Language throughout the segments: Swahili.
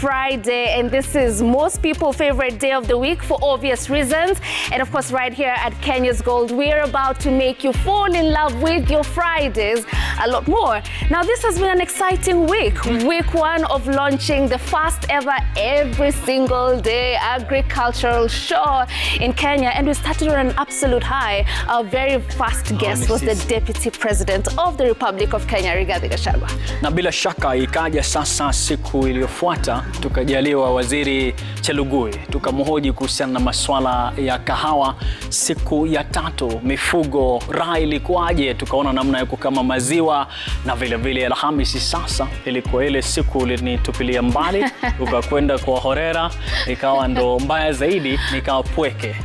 Friday, and this is most people's favorite day of the week for obvious reasons. And of course, right here at Kenya's Gold, we're about to make you fall in love with your Fridays a lot more. Now, this has been an exciting week. Week one of launching the first ever every single day agricultural show in Kenya, and we started on an absolute high. Our very first guest was the Deputy President of the Republic of Kenya, Rigathi Gachagua. Na bila shaka ikaja sasa siku iliyofuata tukajaliwa Waziri Chelugui, tukamhoji kuhusiana na masuala ya kahawa. Siku ya tatu mifugo rai ilikuwaje, tukaona namna ya kukama maziwa, na vile vile Alhamisi sasa ilikuwa ile siku ulinitupilia mbali ukakwenda kwa Horera, ikawa ndo mbaya zaidi, nikawa pweke.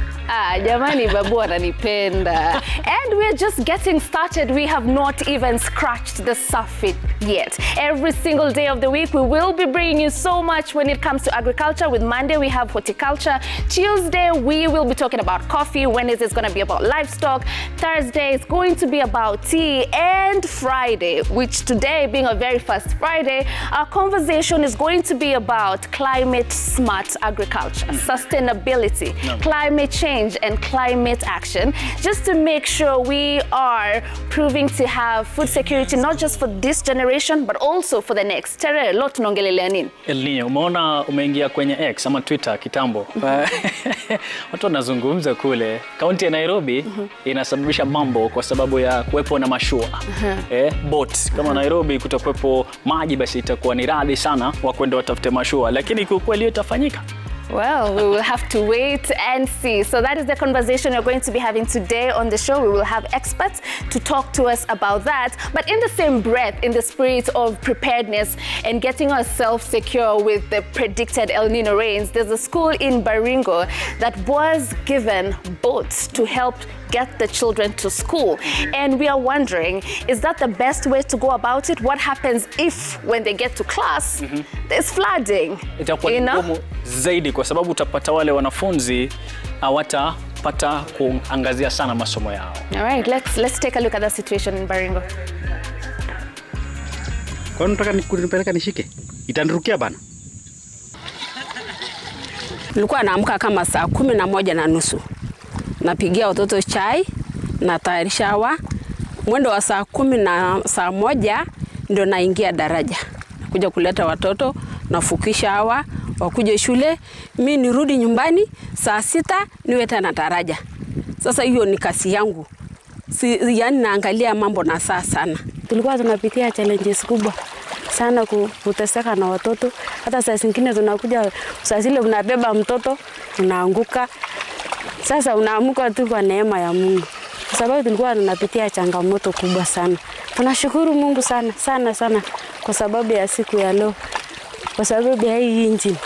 Jamani, babu ananipenda. And we're just getting started. We have not even scratched the surface yet. Every single day of the week, we will be bringing you so much when it comes to agriculture. With Monday, we have horticulture. Tuesday, we will be talking about coffee. Wednesday is going to be about livestock. Thursday is going to be about tea. And Friday, which today being a very first Friday, our conversation is going to be about climate-smart agriculture, sustainability, climate change, and climate action, just to make sure we are proving to have food security not just for this generation but also for the next. Tere, lot tunaongelelea nini? El-Nino, umeona umeingia kwenye X ama Twitter kitambo. Watu wanazungumza kule kaunti ya Nairobi inasababisha mambo kwa sababu ya kuwepo na mashua. Boat. Kama Nairobi kutakuwepo maji, basi itakuwa ni radhi sana wa kwenda watafute mashua, lakini kwa kweli itafanyika? Well, we will have to wait and see. So that is the conversation we're going to be having today on the show. We will have experts to talk to us about that. But in the same breath, in the spirit of preparedness and getting ourselves secure with the predicted El-Nino rains, there's a school in Baringo that was given boats to help get the children to school. And we are wondering, is that the best way to go about it? What happens if, when they get to class, there's flooding? Itakuwa ngumu zaidi kwa sababu utapata wale wanafunzi hawatapata kuangazia sana masomo yao. All right, let's take a look at the situation in Baringo. Kwa nini unataka kunipeleka nishike? Itanirukia bana. Nilikuwa naamka kama saa 11:30. Napigia watoto chai, natayarisha hawa. Mwendo wa saa 10 na saa 1 ndio naingia daraja. Kuja kuleta watoto, nafukisha hawa, wakuje shule, mimi nirudi nyumbani saa 6 niwe tena daraja. Sasa hiyo ni kasi yangu. Yani naangalia mambo na saa sana. Tulikuwa tunapitia challenges kubwa sana kuteseka na watoto. Hata saa zingine tunakuja saa zile unabeba mtoto unaanguka. Sasa unaamuka tu kwa neema ya Mungu. Kwa sababu tulikuwa tunapitia changamoto kubwa sana. Tunashukuru Mungu sana kwa sababu ya siku ya leo. Kwa sababu ya hii injini.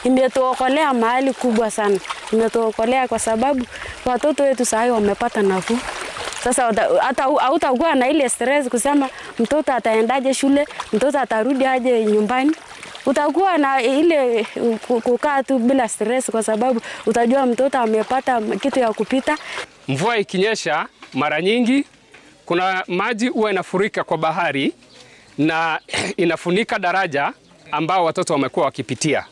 Imetuokolea mahali kubwa sana. Imetuokolea kwa sababu watoto wetu sasa wamepata nafuu. Sasa hata hautakuwa na ile stress kusema mtoto ataendaje shule, mtoto atarudi aje nyumbani. Utakuwa na ile kukaa tu bila stress kwa sababu utajua mtoto amepata kitu ya kupita. Mvua ikinyesha mara nyingi kuna maji huwa inafurika kwa bahari na inafunika daraja ambao watoto wamekuwa wakipitia.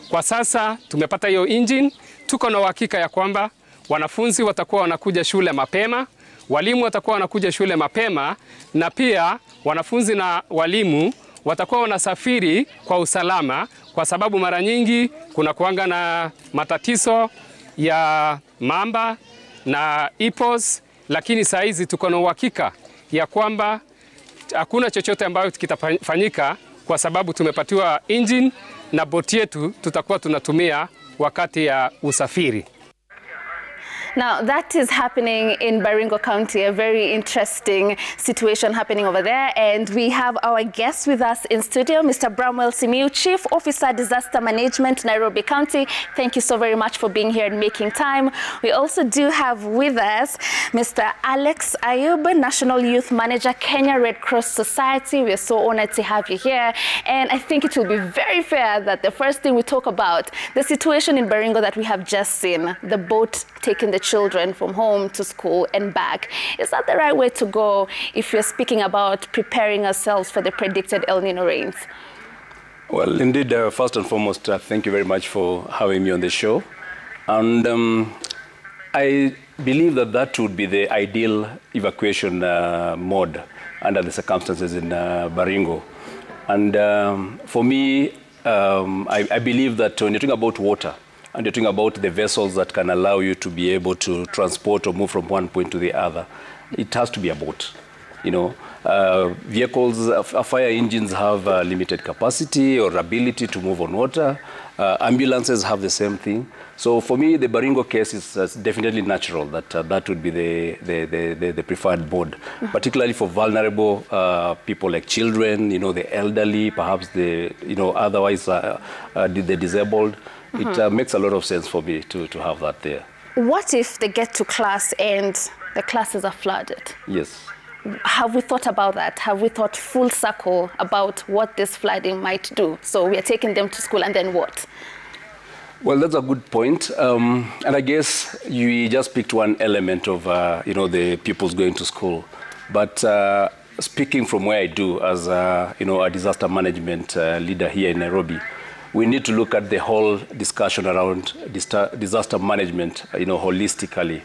Kwa sasa tumepata hiyo engine, tuko na uhakika ya kwamba wanafunzi watakuwa wanakuja shule mapema, walimu watakuwa wanakuja shule mapema, na pia wanafunzi na walimu watakuwa wanasafiri kwa usalama, kwa sababu mara nyingi kuna kuanga na matatizo ya mamba na ipos, lakini saa hizi tuko na uhakika ya kwamba hakuna chochote ambayo kitafanyika kwa sababu tumepatiwa engine na boti yetu tutakuwa tunatumia wakati ya usafiri. Now, that is happening in Baringo County, a very interesting situation happening over there. And we have our guest with us in studio, Mr. Bramwell Simiu, Chief Officer, Disaster Management, Nairobi County. Thank you so very much for being here and making time. We also do have with us Mr. Alex Ayub, National Youth Manager, Kenya Red Cross Society. We are so honored to have you here. And I think it will be very fair that the first thing we talk about, the situation in Baringo that we have just seen, the boat taking the children from home to school and back. Is that the right way to go if you're speaking about preparing ourselves for the predicted El-Nino rains? Well, indeed, first and foremost, thank you very much for having me on the show. And I believe that would be the ideal evacuation mode under the circumstances in Baringo. And for me, I believe that when you're talking about water, and you're talking about the vessels that can allow you to be able to transport or move from one point to the other, it has to be a boat. You know, vehicles, fire engines have limited capacity or ability to move on water. Ambulances have the same thing. So for me, the Baringo case is definitely natural that that would be the preferred mode, particularly for vulnerable people like children, you know, the elderly, perhaps the, you know, otherwise the disabled. It makes a lot of sense for me to have that there. What if they get to class and the classes are flooded? Yes. Have we thought about that? Have we thought full circle about what this flooding might do? So we are taking them to school, and then what? Well, that's a good point. And I guess you just picked one element of, you know, the pupils going to school. But speaking from where I do as, you know, a disaster management leader here in Nairobi, we need to look at the whole discussion around disaster management, you know, holistically.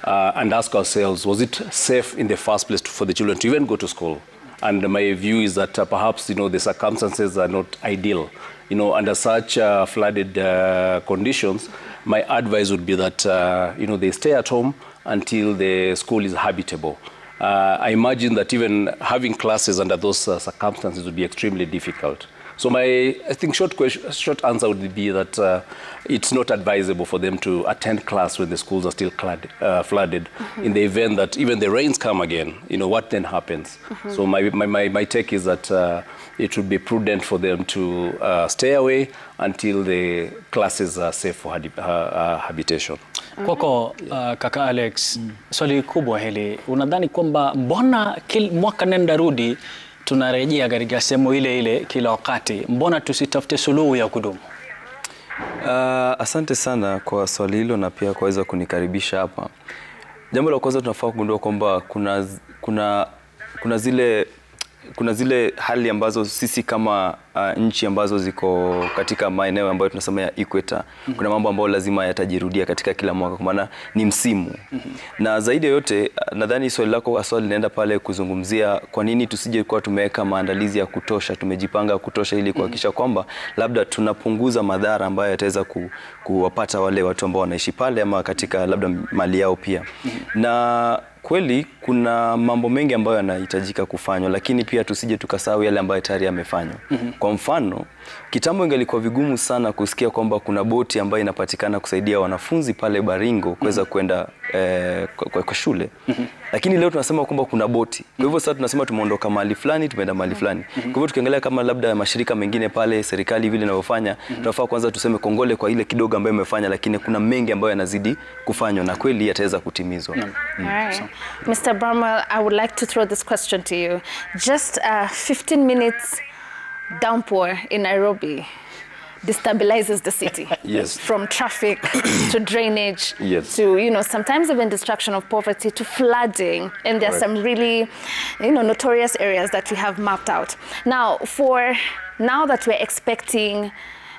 And ask ourselves, was it safe in the first place for the children to even go to school? And my view is that perhaps, you know, the circumstances are not ideal. You know, under such flooded conditions, my advice would be that, you know, they stay at home until the school is habitable. I imagine that even having classes under those circumstances would be extremely difficult. So I think short answer would be that it's not advisable for them to attend class when the schools are still flooded. In the event that even the rains come again, you know, what then happens? So my take is that it would be prudent for them to stay away until the classes are safe for habitation. Kwako kaka Alex, swali kubwa hili, unadhani kwamba mbona mwaka nenda rudi tunarejea katika sehemu ile ile kila wakati? Mbona tusitafute suluhu ya kudumu? Asante sana kwa swali hilo na pia kuweza kunikaribisha hapa. Jambo la kwanza tunafaa kugundua kwamba kuna zile hali ambazo sisi kama nchi ambazo ziko katika maeneo ambayo tunasema ya equator, kuna mambo ambayo lazima yatajirudia katika kila mwaka kwa maana ni msimu. Na zaidi ya yote nadhani swali lako swali linaenda pale kuzungumzia kwa nini tusije kwa tumeweka maandalizi ya kutosha, tumejipanga kutosha ili kuhakikisha kwamba labda tunapunguza madhara ambayo yataweza kuwapata wale watu ambao wanaishi pale ama katika labda mali yao pia. Na kweli kuna mambo mengi ambayo yanahitajika kufanywa, lakini pia tusije tukasahau yale ambayo tayari yamefanywa. Kwa mfano, kitambo ingelikuwa vigumu sana kusikia kwamba kuna boti ambayo inapatikana kusaidia wanafunzi pale Baringo kuweza kwenda kwa shule. Lakini leo tunasema kwamba kuna boti. Kwa hivyo sasa tunasema tumeondoka mahali fulani, tumeenda mahali fulani. Kwa hivyo tukiangalia kama labda mashirika mengine pale, serikali vile inavyofanya, tunafaa kwanza tuseme kongole kwa ile kidogo ambayo imefanya, lakini kuna mengi ambayo yanazidi kufanywa na kweli yataweza kutimizwa. Right. Mr. Bramwell, I would like to throw this question to you. Just 15 minutes downpour in Nairobi destabilizes the city. Yes. From traffic to drainage, yes, to, you know, sometimes even destruction of poverty, to flooding. And there are some really, you know, notorious areas that we have mapped out. Now, now that we're expecting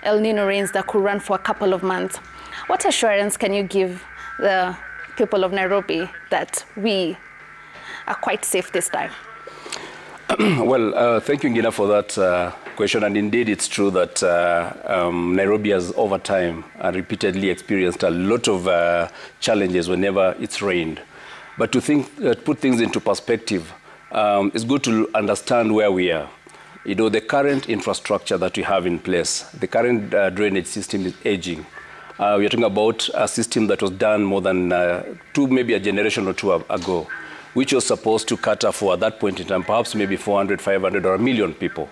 El-Nino rains that could run for a couple of months, what assurance can you give the people of Nairobi that we are quite safe this time? Well, thank you, Ngina, for that question. And indeed, it's true that Nairobi has, over time, repeatedly experienced a lot of challenges whenever it's rained. But to put things into perspective, it's good to understand where we are. You know, the current infrastructure that we have in place, the current drainage system is aging. We are talking about a system that was done more than maybe a generation or two ago, which was supposed to cater for, at that point in time, perhaps maybe 400, 500, or 1 million people.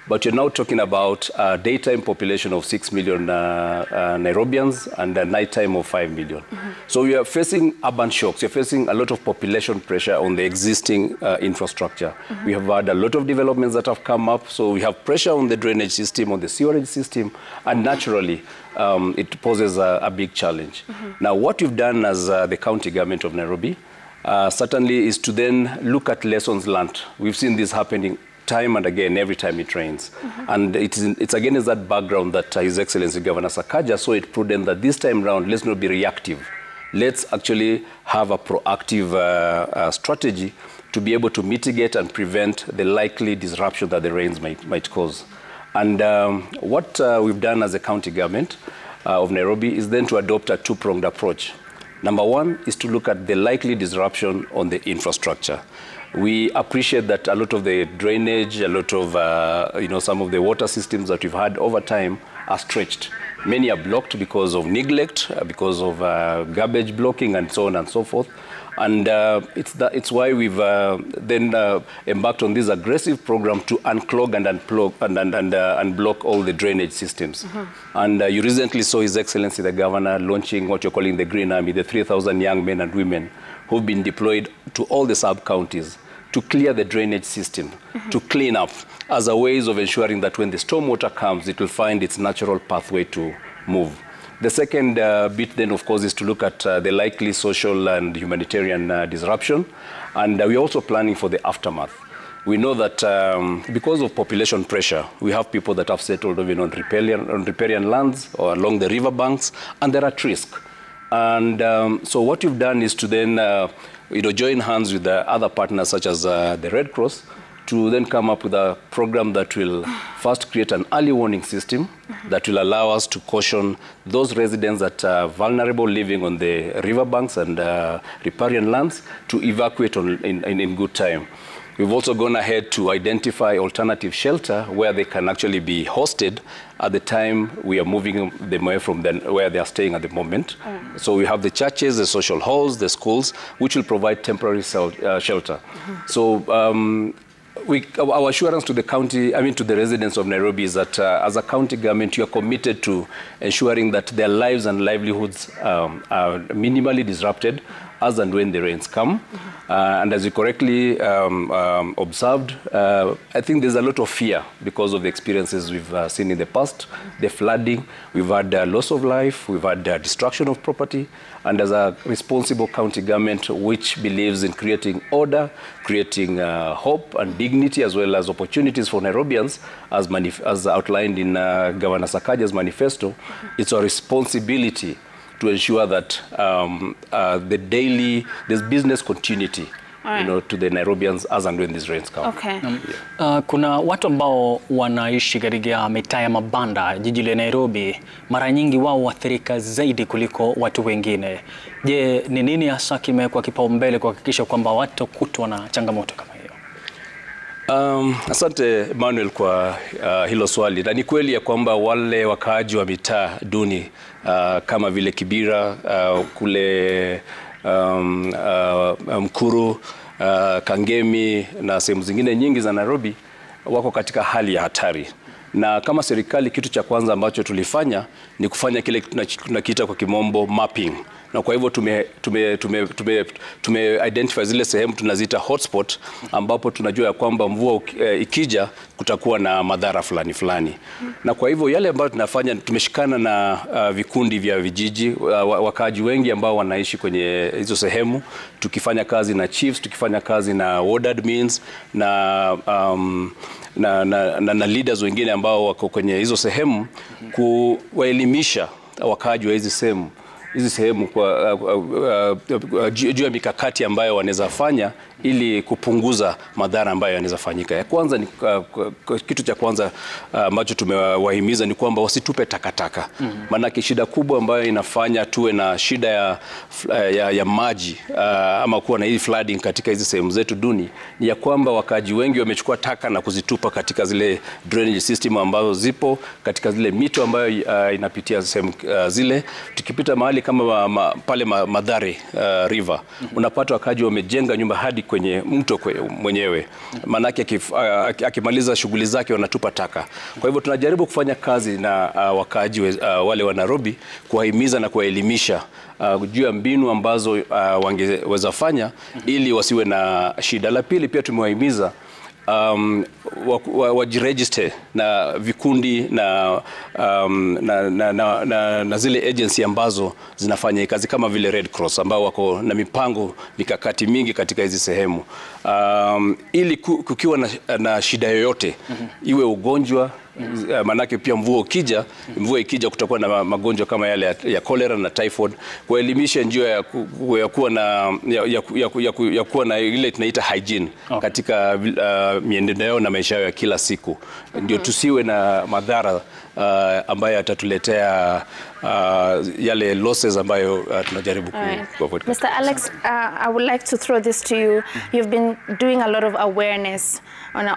But you're now talking about a daytime population of 6 million Nairobians and a nighttime of 5 million. So we are facing urban shocks. You're facing a lot of population pressure on the existing infrastructure. We have had a lot of developments that have come up. So we have pressure on the drainage system, on the sewerage system, and naturally, it poses a big challenge. Now, what we've done as the county government of Nairobi certainly is to then look at lessons learned. We've seen this happening time and again every time it rains. And it's again is that background that His Excellency Governor Sakaja saw it prudent that this time round, let's not be reactive. Let's actually have a proactive strategy to be able to mitigate and prevent the likely disruption that the rains might cause. And what we've done as a county government of Nairobi is then to adopt a two-pronged approach. Number one is to look at the likely disruption on the infrastructure. We appreciate that a lot of the drainage, a lot of some of the water systems that we've had over time are stretched. Many are blocked because of neglect, because of garbage blocking and so on and so forth. And it's why we've then embarked on this aggressive program to unclog and unplug and unblock all the drainage systems. And you recently saw His Excellency the Governor launching what you're calling the Green Army, the 3,000 young men and women who've been deployed to all the sub-counties to clear the drainage system, to clean up as a ways of ensuring that when the stormwater comes, it will find its natural pathway to move. The second bit then, of course, is to look at the likely social and humanitarian disruption. And we're also planning for the aftermath. We know that because of population pressure, we have people that have settled even on riparian lands or along the riverbanks, and they're at risk. And so what you've done is to then join hands with the other partners such as the Red Cross to then come up with a program that will first create an early warning system that will allow us to caution those residents that are vulnerable living on the riverbanks and riparian lands to evacuate in good time. We've also gone ahead to identify alternative shelter where they can actually be hosted at the time we are moving them away from where they are staying at the moment. So we have the churches, the social halls, the schools, which will provide temporary shelter. So our assurance to the county, to the residents of Nairobi is that as a county government, you are committed to ensuring that their lives and livelihoods are minimally disrupted as and when the rains come. And as you correctly observed, I think there's a lot of fear because of the experiences we've seen in the past, the flooding, we've had loss of life, we've had destruction of property, and as a responsible county government which believes in creating order, creating hope and dignity as well as opportunities for Nairobians, as outlined in Governor Sakaja's manifesto, it's our responsibility to ensure that there's business continuity to the Nairobians as and when these rains come. Okay. Kuna watu ambao wanaishi katika mitaa ya mabanda jiji la Nairobi, mara nyingi wao huathirika zaidi kuliko watu wengine. Je, ni nini hasa kimewekwa kipaumbele kuhakikisha kwamba watakutwa na changamoto kama hiyo? Asante Emmanuel kwa hilo swali. Na ni kweli ya kwamba wale wakaaji wa mitaa duni kama vile Kibira, kule Mkuru, Kangemi na sehemu zingine nyingi za Nairobi wako katika hali ya hatari. Na kama serikali, kitu cha kwanza ambacho tulifanya ni kufanya kile tunakiita kwa kimombo mapping. Na kwa hivyo tume identify zile sehemu tunaziita hotspot, ambapo tunajua ya kwamba mvua ikija kutakuwa na madhara fulani. Na kwa hivyo yale ambayo tunafanya, tumeshikana na vikundi vya vijiji, wakaaji wengi ambao wanaishi kwenye hizo sehemu, tukifanya kazi na chiefs, tukifanya kazi na ward admins na leaders wengine ambao wako kwenye hizo sehemu, kuwaelimisha wakaaji wa hizi sehemu kwa juu ya mikakati ambayo wanaweza fanya ili kupunguza madhara ambayo yanaweza fanyika. Ya kwanza ni kitu cha kwanza ambacho tumewahimiza ni kwamba wasitupe takataka. Maana shida kubwa ambayo inafanya tuwe na shida ya maji ama kuwa na hii flooding katika hizi sehemu zetu duni ni ya kwamba wakaji wengi wamechukua taka na kuzitupa katika zile drainage system ambazo zipo katika zile mito ambayo inapitia sehemu zile. Tukipita mahali kama pale Madhare River, unapata wakaji wamejenga nyumba hadi kwenye mto mwenyewe. Manake akimaliza shughuli zake wanatupa taka. Kwa hivyo tunajaribu kufanya kazi na wakaaji wale wa Nairobi, kuwahimiza na kuwaelimisha juu ya mbinu ambazo wangeweza fanya ili wasiwe na shida. La pili, pia tumewahimiza wajiregister na vikundi na zile agency ambazo zinafanya kazi kama vile Red Cross ambao wako na mipango mikakati mingi katika hizi sehemu. Ili kukiwa na shida yoyote, iwe ugonjwa, manake pia mvua ikija kutakuwa na magonjwa kama yale ya cholera na typhoid, kuelimisha njia ya kuwa na ile tunaita hygiene katika mienendo yao na maisha yao ya kila siku, ndio tusiwe na madhara ambayo yatatuletea yale losses ambayo tunajaribu kuavoid. Mr. Alex, I would like to throw this to you. You've been doing a lot of awareness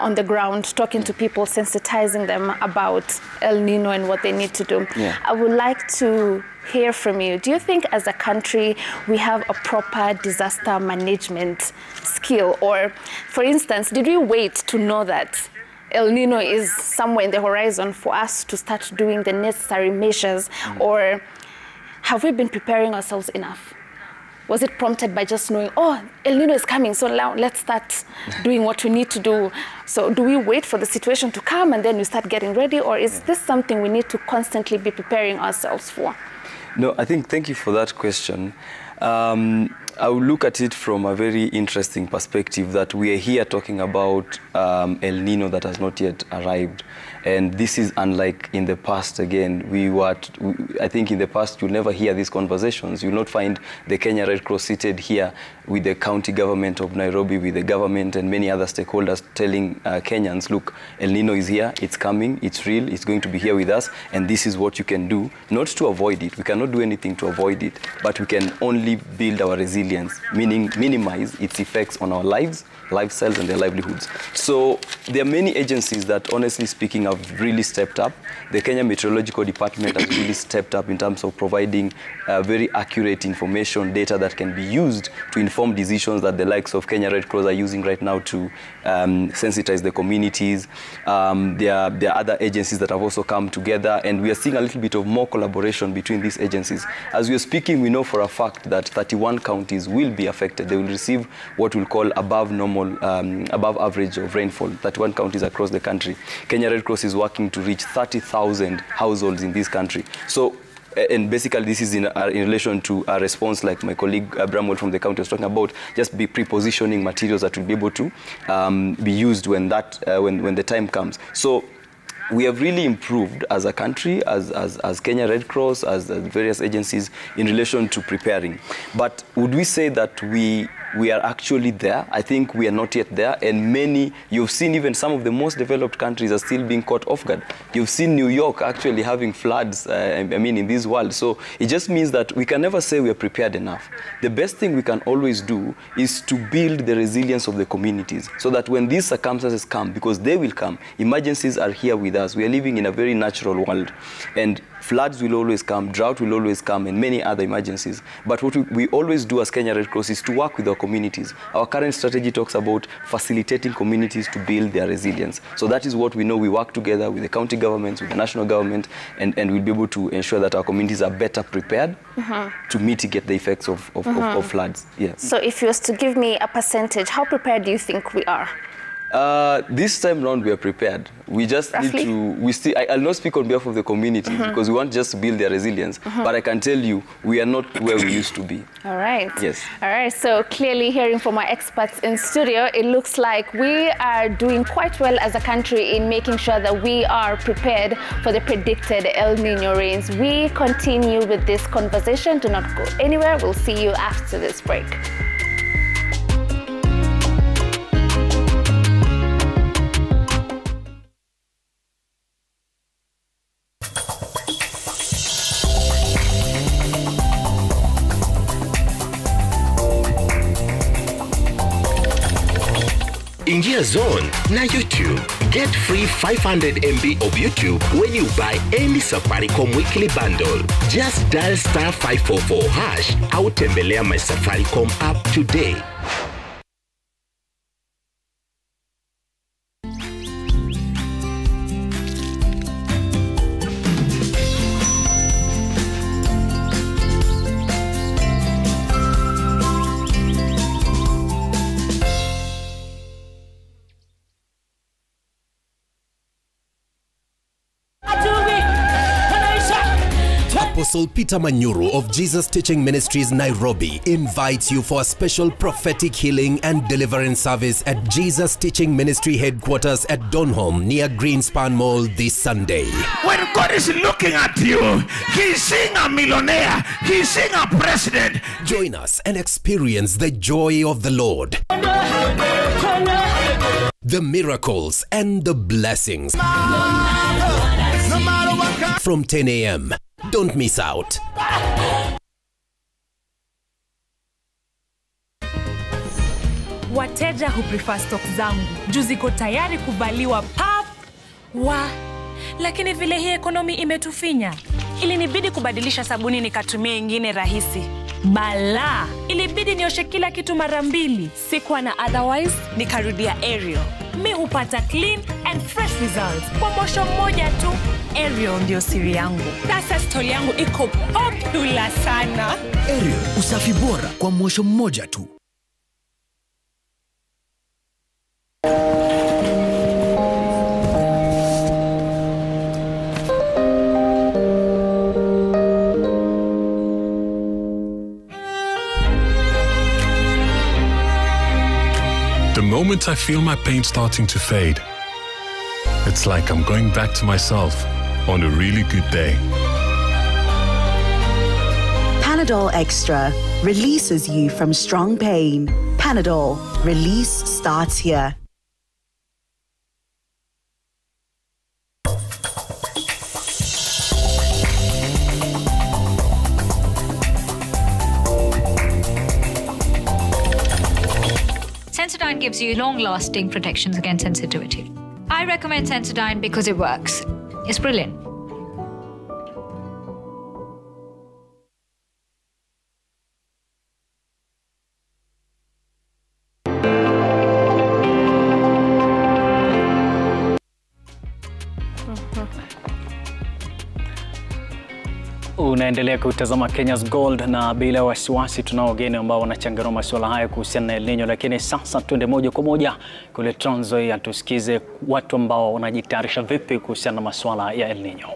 on the ground, talking to people, sensitizing them about El-Nino and what they need to do. Yeah. I would like to hear from you. Do you think as a country we have a proper disaster management skill? Or, for instance, did we wait to know that El-Nino is somewhere in the horizon for us to start doing the necessary measures? Or have we been preparing ourselves enough? Was it prompted by just knowing, oh, El-Nino is coming, so now let's start doing what we need to do? So do we wait for the situation to come and then we start getting ready? Or is this something we need to constantly be preparing ourselves for? No, I think, thank you for that question. I will look at it from a very interesting perspective that we are here talking about El-Nino that has not yet arrived. And this is unlike in the past. Again, I think in the past you'll never hear these conversations. You'll not find the Kenya Red Cross seated here with the county government of Nairobi, with the government and many other stakeholders telling Kenyans, look, El-Nino is here, it's coming, it's real, it's going to be here with us, and this is what you can do, not to avoid it. We cannot do anything to avoid it, but we can only build our resilience, meaning minimize its effects on our lives, lifestyles and their livelihoods. So there are many agencies that, honestly speaking, have really stepped up. The Kenya Meteorological Department has really stepped up in terms of providing very accurate information, data that can be used to inform decisions that the likes of Kenya Red Cross are using right now to sensitize the communities. There are other agencies that have also come together, and we are seeing a little bit of more collaboration between these agencies. As we are speaking, we know for a fact that 31 counties will be affected. They will receive what we'll call above average of rainfall, 31 counties across the country. Kenya Red Cross is working to reach 30,000 households in this country. So, and basically this is in relation to a response like my colleague Bramwell from the county was talking about, just be pre-positioning materials that will be able to be used when the time comes. So we have really improved as a country, as Kenya Red Cross, as various agencies in relation to preparing. But would we say that we are actually there? I think we are not yet there, and you've seen even some of the most developed countries are still being caught off guard. You've seen New York actually having floods, in this world. So it just means that we can never say we are prepared enough. The best thing we can always do is to build the resilience of the communities, so that when these circumstances come, because they will come, emergencies are here with us. We are living in a very natural world, and floods will always come, drought will always come, and many other emergencies. But what we always do as Kenya Red Cross is to work with our communities. Our current strategy talks about facilitating communities to build their resilience. So that is what we know. We work together with the county governments, with the national government, and we'll be able to ensure that our communities are better prepared to mitigate the effects of floods. Yeah. So if you was to give me a percentage, how prepared do you think we are? This time round, we are prepared. We just need to, I'll not speak on behalf of the community because we want just to build their resilience. But I can tell you, we are not where we used to be. All right. Yes. All right. So clearly hearing from our experts in studio, it looks like we are doing quite well as a country in making sure that we are prepared for the predicted El-Nino rains. We continue with this conversation. Do not go anywhere. We'll see you after this break. Ingia Zone na YouTube. Get free 500 MB of YouTube when you buy any Safaricom weekly bundle. Just dial *544# au tembelea my Safaricom app today. Apostle Peter Manyuru of Jesus Teaching Ministries Nairobi invites you for a special prophetic healing and deliverance service at Jesus Teaching Ministry headquarters at Donholm near Greenspan Mall this Sunday. When God is looking at you, He's seeing a millionaire, He's seeing a president. Join us and experience the joy of the Lord, the miracles and the blessings. From 10 a.m. Don't miss out. Wateja who prefer stock zangu juu ziko tayari kuvaliwa pap lakini vile hii ekonomi imetufinya, ilinibidi kubadilisha sabuni nikatumia ingine rahisi. Bala, ilibidi nioshe kila kitu mara mbili. Sikuwa na otherwise, nikarudia Ariel. Mi hupata clean and fresh results kwa mosho mmoja tu. Ariel ndio siri yangu. Sasa stoli yangu iko popular sana. Ariel, usafi bora kwa mosho mmoja tu. The moment I feel my pain starting to fade, it's like I'm going back to myself on a really good day. Panadol Extra releases you from strong pain. Panadol, release starts here. Sensodyne gives you long-lasting protections against sensitivity. I recommend Sensodyne because it works. It's brilliant. Unaendelea kutazama Kenya's Gold, na bila wasiwasi tunao wageni ambao wanachanganua masuala haya kuhusiana na El-Nino, lakini sasa tuende moja kwa moja kule Trans Nzoia tusikize watu ambao wanajitayarisha vipi kuhusiana na masuala ya El-Nino.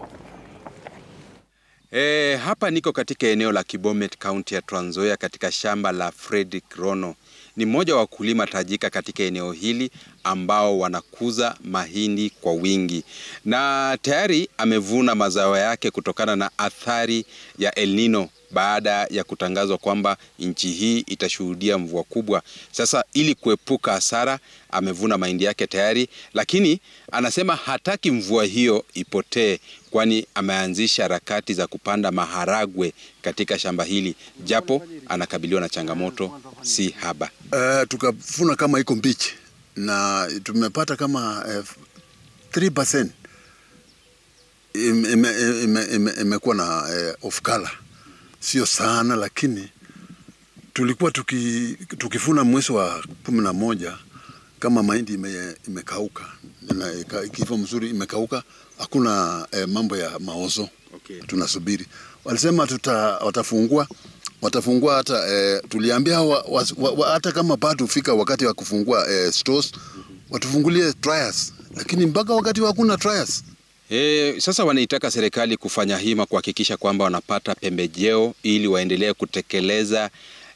Hapa niko katika eneo la Kibomet, County ya Trans Nzoia, katika shamba la Fredrick Rono. Ni mmoja wa wakulima tajika katika eneo hili ambao wanakuza mahindi kwa wingi. Na tayari amevuna mazao yake kutokana na athari ya El-Nino baada ya kutangazwa kwamba nchi hii itashuhudia mvua kubwa. Sasa ili kuepuka hasara amevuna mahindi yake tayari, lakini anasema hataki mvua hiyo ipotee, kwani ameanzisha harakati za kupanda maharagwe katika shamba hili, japo anakabiliwa na changamoto si haba. Tukavuna kama iko mbichi na tumepata kama 3% imekuwa na off color. Sio sana, lakini tulikuwa tukifuna mwezi wa 11 kama mahindi imekauka na ikiwa mzuri imekauka, hakuna mambo ya maozo. Okay. Tunasubiri. Walisema watafungua hata tuliambia hata kama bado ufika wakati wa kufungua stores, watufungulie trials, lakini mpaka wakati hakuna trials. Sasa wanaitaka serikali kufanya hima kuhakikisha kwamba wanapata pembejeo ili waendelee kutekeleza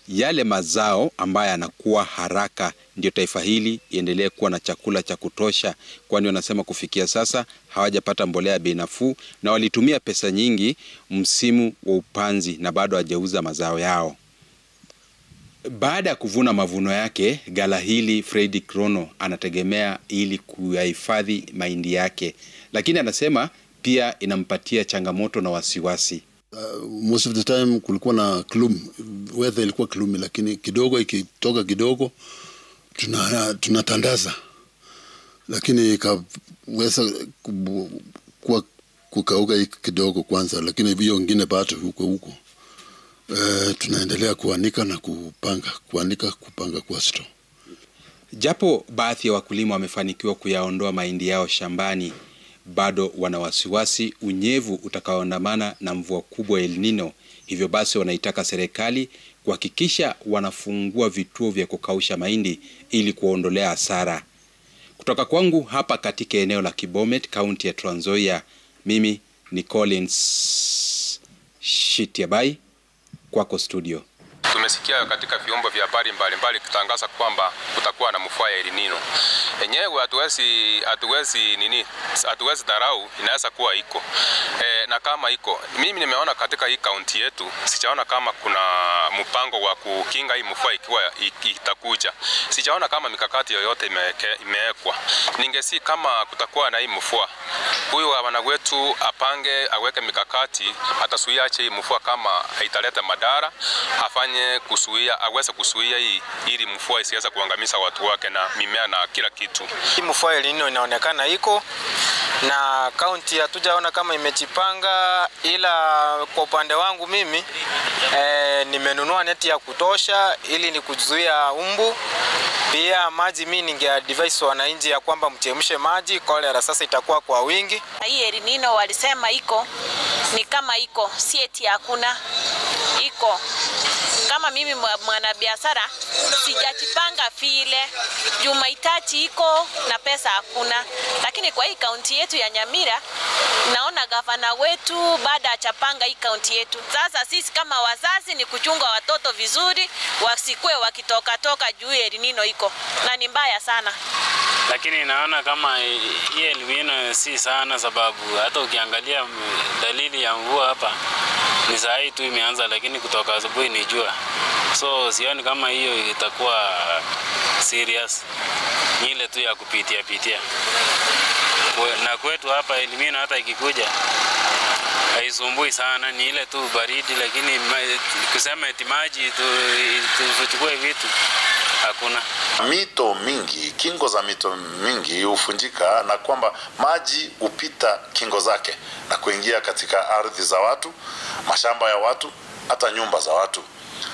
yale mazao ambayo yanakuwa haraka, ndio taifa hili iendelee kuwa na chakula cha kutosha, kwani wanasema kufikia sasa hawajapata mbolea bei nafuu na walitumia pesa nyingi msimu wa upanzi na bado hawajauza mazao yao. Baada ya kuvuna mavuno yake, gala hili Fredrick Rono anategemea ili kuyahifadhi mahindi yake, lakini anasema pia inampatia changamoto na wasiwasi. Most of the time kulikuwa na gloom, weather ilikuwa gloomy, lakini kidogo ikitoka kidogo tunatandaza, lakini ikaweza kukauka kidogo kwanza, lakini hiyo nyingine bado huko. Tunaendelea kuanika na kupanga kwa store. Japo baadhi ya wakulima wamefanikiwa kuyaondoa mahindi yao shambani, bado wana wasiwasi unyevu utakaoandamana na mvua kubwa ya El-Nino. Hivyo basi wanaitaka serikali kuhakikisha wanafungua vituo vya kukausha mahindi ili kuondolea hasara. Kutoka kwangu hapa katika eneo la Kibomet, County ya Trans Nzoia, mimi ni Collins Shitiabai, kwako studio. Tumesikia katika vyombo vya habari mbalimbali kitangaza kwamba kutakuwa na mvua ya El-Nino. Enyewe hatuwezi dharau, inaweza kuwa iko. Na kama iko, mimi nimeona katika hii kaunti yetu, sijaona kama kuna mpango wa kukinga hii mvua ikiwa itakuja. Sijaona kama mikakati yoyote imewekwa. Ningesi kama kutakuwa na hii mvua, huyu wana wetu apange, aweke mikakati, atasuia ache hii mvua kama haitaleta madhara, afanye aweze kusuia hii ili mvua isiweze kuangamiza watu wake na mimea na kila kitu. Hii mvua El-Nino inaonekana iko na kaunti hatujaona kama imejipanga, ila kwa upande wangu mimi nimenunua neti ya kutosha ili ni kuzuia umbu. Pia maji mimi ningeadvise wananchi ya kwamba mchemshe maji, kolera sasa itakuwa kwa wingi. Hii El-Nino walisema iko, ni kama iko, si eti hakuna, iko. Kama mimi mwanabiashara sijajipanga vile, juu mahitaji iko na pesa hakuna. Lakini kwa hii kaunti yetu ya Nyamira, naona gavana wetu baada hajapanga hii kaunti yetu. Sasa sisi kama wazazi ni kuchunga watoto vizuri, wasikwe wakitoka juu El-Nino iko. Na ni mbaya sana. Lakini naona kama hii El-Nino si sana, sababu hata ukiangalia dalili ya mvua hapa ni saa hii tu imeanza, lakini kutoka asubuhi ni jua. So sioni kama hiyo itakuwa serious. Ni ile tu ya kupitia. Na kwetu hapa El-Nino hata ikikuja haisumbui sana, ni ile tu baridi, lakini kusema eti maji tuchukue vitu hakuna. Mito mingi, kingo za mito mingi hufunjika na kwamba maji hupita kingo zake na kuingia katika ardhi za watu, mashamba ya watu, hata nyumba za watu.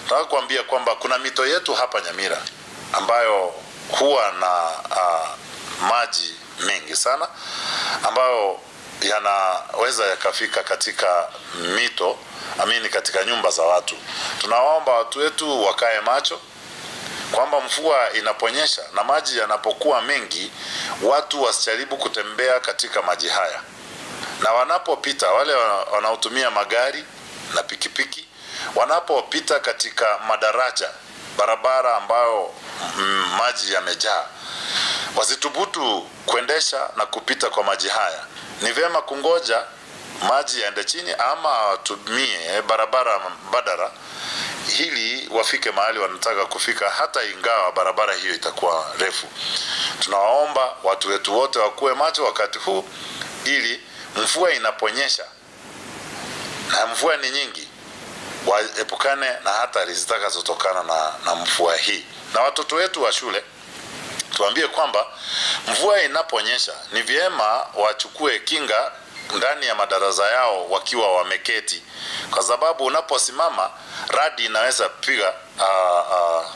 Nataka kuambia kwamba kuna mito yetu hapa Nyamira ambayo huwa na maji mengi sana ambayo yanaweza yakafika katika mito, katika nyumba za watu. Tunawaomba watu wetu wakae macho kwamba mvua inaponyesha na maji yanapokuwa mengi, watu wasijaribu kutembea katika maji haya. Na wanapopita, wale wanaotumia magari na pikipiki, wanapopita katika madaraja, barabara ambayo maji yamejaa, wasithubutu kuendesha na kupita kwa maji haya. Ni vyema kungoja maji yaende chini ama watumie barabara mbadala ili wafike mahali wanataka kufika, hata ingawa barabara hiyo itakuwa refu. Tunawaomba watu wetu wote wakuwe macho wakati huu, ili mvua inaponyesha na mvua ni nyingi, waepukane na hatari zitakazotokana na mvua hii. Na watoto wetu wa shule tuambie kwamba mvua inaponyesha ni vyema wachukue kinga ndani ya madarasa yao wakiwa wameketi, kwa sababu unaposimama radi inaweza piga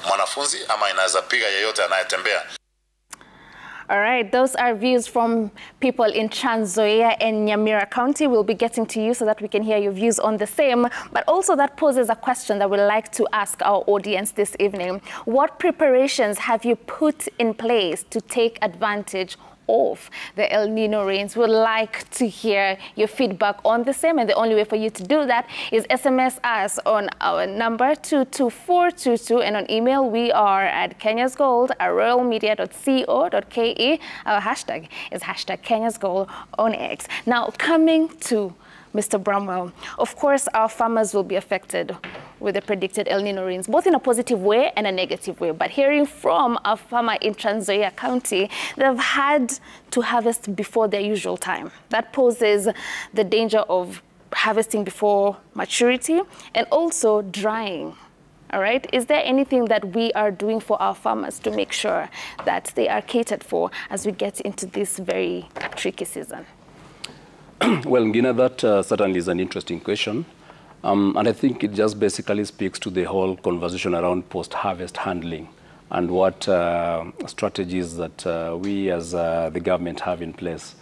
mwanafunzi ama inaweza piga yeyote anayetembea. All right, those are views from people in Trans Nzoia and Nyamira County. We'll be getting to you so that we can hear your views on the same. But also that poses a question that we'd like to ask our audience this evening. What preparations have you put in place to take advantage of the El-Nino rains? We'd like to hear your feedback on the same, and the only way for you to do that is SMS us on our number 22422, and on email we are at kenyasgold@royalmedia.co.ke. Our hashtag is #KenyasGold on X. Now, coming to Mr. Bramwell, of course, our farmers will be affected with the predicted El-Nino rains, both in a positive way and a negative way. But hearing from a farmer in Trans Nzoia County, they've had to harvest before their usual time. That poses the danger of harvesting before maturity and also drying. All right, is there anything that we are doing for our farmers to make sure that they are catered for as we get into this very tricky season? Well, Ngina, that certainly is an interesting question. And I think it just basically speaks to the whole conversation around post-harvest handling and what strategies that we as the government have in place.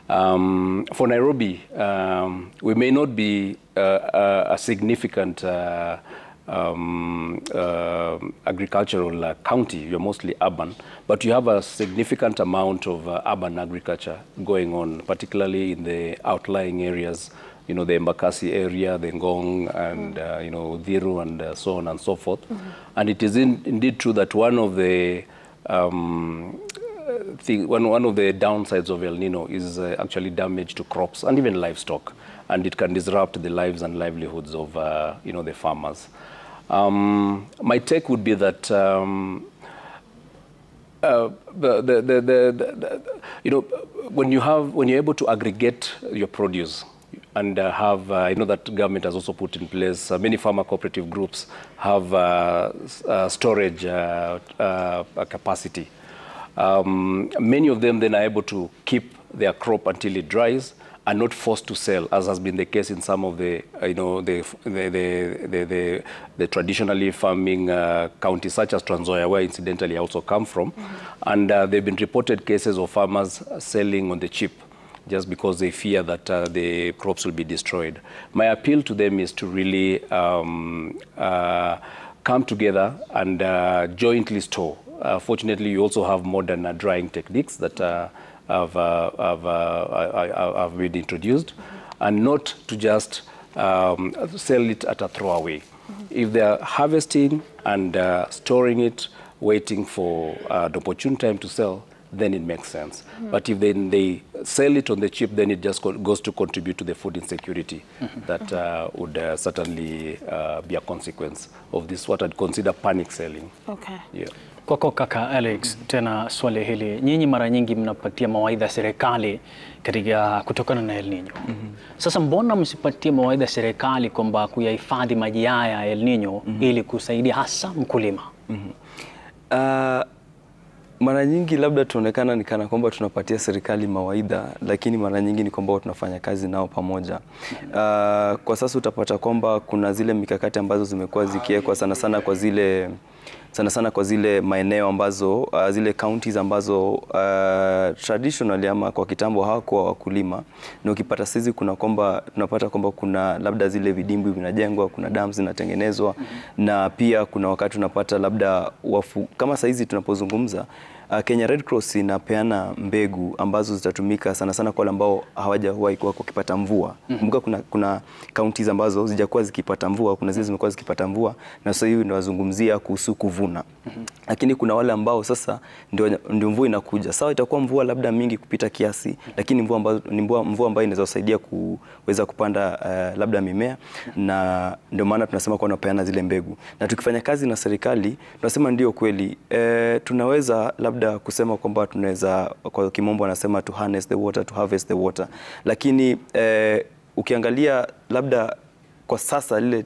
For Nairobi, we may not be a significant agricultural county. You're mostly urban, but you have a significant amount of urban agriculture going on, particularly in the outlying areas you know, the Embakasi area, the Ngong, and you know, Dhiru, and so on and so forth. And it is indeed true that one of the one of the downsides of El-Nino is actually damage to crops and even livestock, and it can disrupt the lives and livelihoods of you know, the farmers. My take would be that you know, when you're able to aggregate your produce and have, you know, that government has also put in place, many farmer cooperative groups have storage capacity. Many of them then are able to keep their crop until it dries and not forced to sell, as has been the case in some of the, you know, the traditionally farming counties such as Trans Nzoia, where incidentally I also come from. And there have been reported cases of farmers selling on the cheap just because they fear that the crops will be destroyed. My appeal to them is to really come together and jointly store. Fortunately, you also have modern drying techniques that have been introduced, and not to just sell it at a throwaway. If they are harvesting and storing it, waiting for the opportune time to sell, then it makes sense. But if they sell it on the cheap, then it just goes to contribute to the food insecurity that would certainly be a consequence of this, what I'd consider panic selling. Okay. Yeah. Kwako kaka Alex, tena swali hili. Nyinyi mara nyingi mnapatia mawaidha serikali katika kutokana na El-Nino. Sasa mbona msipatie mawaidha serikali kwamba kuyahifadhi maji haya ya El-Nino ili kusaidia hasa mkulima? Mara nyingi labda tuonekana ni kana kwamba tunapatia serikali mawaidha, lakini mara nyingi ni kwamba tunafanya kazi nao pamoja. Kwa sasa utapata kwamba kuna zile mikakati ambazo zimekuwa zikiwekwa sana sana kwa zile maeneo ambazo zile counties ambazo traditionally ama kwa kitambo hawakuwa wakulima, na ukipata sisi tunapata kwamba kuna labda zile vidimbwi vinajengwa, kuna dams zinatengenezwa, na pia kuna wakati tunapata labda kama saizi tunapozungumza Kenya Red Cross inapeana mbegu ambazo zitatumika sana sana kwa wale ambao hawajawahi kuwa wakipata mvua. Kumbuka kuna counties ambazo zijakuwa zikipata mvua, kuna zile zimekuwa zikipata mvua, na sasa hivi ndio wazungumzia kuhusu kuvuna. Lakini kuna wale ambao sasa ndio mvua inakuja. Sawa, itakuwa mvua labda mingi kupita kiasi, lakini mvua ambayo inaweza kusaidia kuweza kupanda labda mimea, na ndio maana tunasema kwa wanapeana zile mbegu. Na tukifanya kazi na serikali, tunasema ndio kweli tunaweza labda kusema kwamba tunaweza, kwa kimombo anasema to harness the water, to harvest the water. Lakini ukiangalia labda kwa sasa lile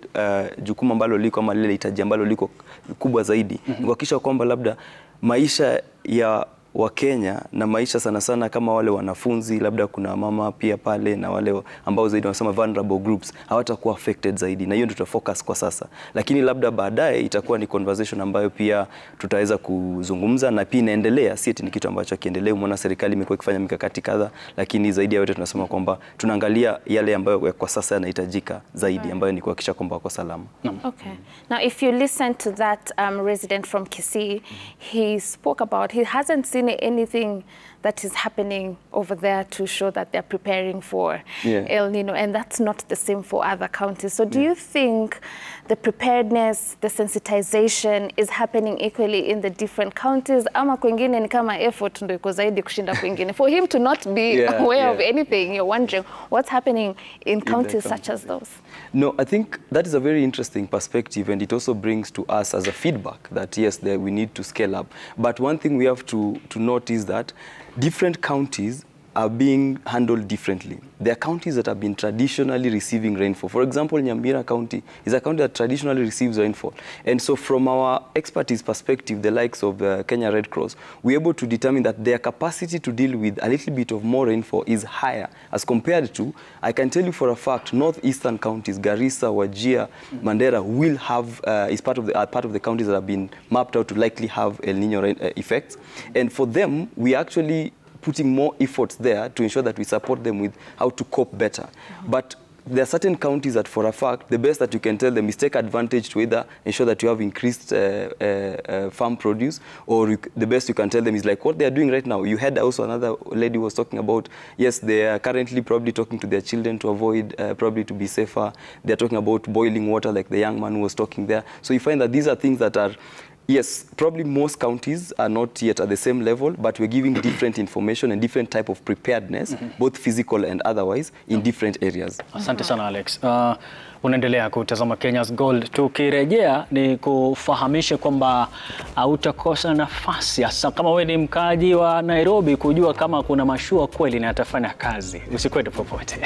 jukumu ambalo liko ama lile hitaji ambalo liko kubwa zaidi ni kuhakikisha kwamba labda maisha ya Wakenya na maisha sana sana kama wale wanafunzi, labda kuna mama pia pale na wale ambao zaidi wanasema vulnerable groups, hawatakuwa affected zaidi, na hiyo ndio tutafocus kwa sasa. Lakini labda baadaye itakuwa ni conversation ambayo pia tutaweza kuzungumza, na pia inaendelea, si eti ni kitu ambacho kiendelee. Umeona serikali imekuwa ikifanya mikakati kadha, lakini zaidi ya yote tunasema kwamba tunaangalia yale ambayo kwa sasa yanahitajika zaidi, ambayo ni kuhakikisha kwamba wako salama. Okay. Now if you listen to that resident from Kisii, he spoke about he hasn't seen anything that is happening over there to show that they're preparing for El-Nino, and that's not the same for other counties. So do you think the preparedness, the sensitization is happening equally in the different counties? Ama kwingine ni kama effort ndio iko zaidi kushinda kwingine. For him to not be aware of anything, you're wondering what's happening in counties such as those? No, I think that is a very interesting perspective, and it also brings to us as a feedback that yes, we need to scale up. But one thing we have to note is that different counties are being handled differently. There are counties that have been traditionally receiving rainfall. For example, Nyambira County is a county that traditionally receives rainfall. And so from our expertise perspective, the likes of Kenya Red Cross, we're able to determine that their capacity to deal with a little bit of more rainfall is higher as compared to, I can tell you for a fact, northeastern counties, Garissa, Wajir, Mandera, will have, is part of the counties that have been mapped out to likely have El-Nino effects. And for them, we actually putting more efforts there to ensure that we support them with how to cope better. But there are certain counties that for a fact, the best that you can tell them is take advantage to either ensure that you have increased farm produce, or the best you can tell them is like what they are doing right now. You had also another lady was talking about, yes, they are currently probably talking to their children to avoid, probably to be safer. They are talking about boiling water like the young man who was talking there. So you find that these are things that are, yes, probably most counties are not yet at the same level, but we're giving different information and different type of preparedness, both physical and otherwise, in different areas. Asante sana Alex. Unaendelea kutazama Kenya's Gold. Tukirejea ni kufahamisha kwamba utakosa nafasi hasa kama wewe ni mkaji wa Nairobi kujua kama kuna mashua kweli na yatafanya kazi. Usikwende popote.